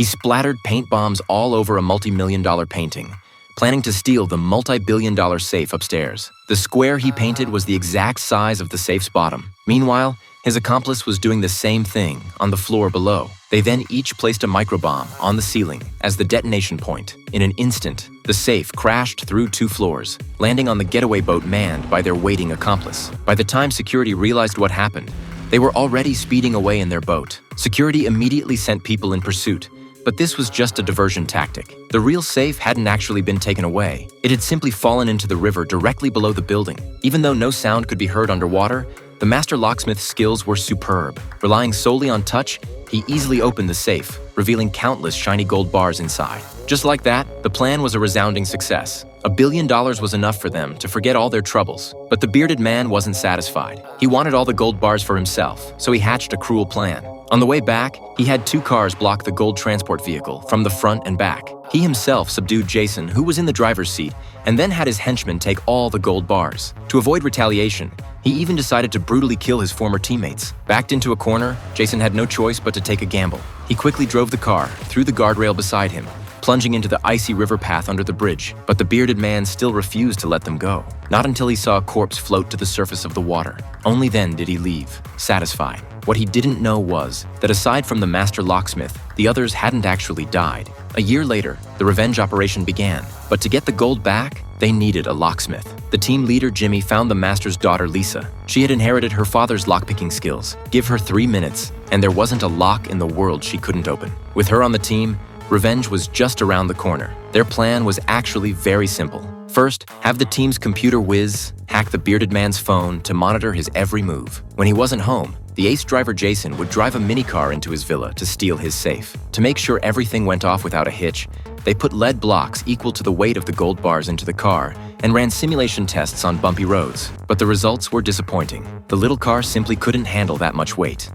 He splattered paint bombs all over a multi-million-dollar painting, planning to steal the multi-billion-dollar safe upstairs. The square he painted was the exact size of the safe's bottom. Meanwhile, his accomplice was doing the same thing on the floor below. They then each placed a microbomb on the ceiling as the detonation point. In an instant, the safe crashed through 2 floors, landing on the getaway boat manned by their waiting accomplice. By the time security realized what happened, they were already speeding away in their boat. Security immediately sent people in pursuit, but this was just a diversion tactic. The real safe hadn't actually been taken away. It had simply fallen into the river directly below the building. Even though no sound could be heard underwater, the master locksmith's skills were superb. Relying solely on touch, he easily opened the safe, revealing countless shiny gold bars inside. Just like that, the plan was a resounding success. $1 billion was enough for them to forget all their troubles. But the bearded man wasn't satisfied. He wanted all the gold bars for himself, so he hatched a cruel plan. On the way back, he had 2 cars block the gold transport vehicle from the front and back. He himself subdued Jason, who was in the driver's seat, and then had his henchmen take all the gold bars. To avoid retaliation, he even decided to brutally kill his former teammates. Backed into a corner, Jason had no choice but to take a gamble. He quickly drove the car through the guardrail beside him, plunging into the icy river path under the bridge. But the bearded man still refused to let them go. Not until he saw a corpse float to the surface of the water. Only then did he leave, satisfied. What he didn't know was that aside from the master locksmith, the others hadn't actually died. A year later, the revenge operation began. But to get the gold back, they needed a locksmith. The team leader, Jimmy, found the master's daughter, Lisa. She had inherited her father's lockpicking skills. Give her 3 minutes, and there wasn't a lock in the world she couldn't open. With her on the team, revenge was just around the corner. Their plan was actually very simple. First, have the team's computer whiz hack the bearded man's phone to monitor his every move. When he wasn't home, the ace driver Jason would drive a minicar into his villa to steal his safe. To make sure everything went off without a hitch, they put lead blocks equal to the weight of the gold bars into the car and ran simulation tests on bumpy roads. But the results were disappointing. The little car simply couldn't handle that much weight.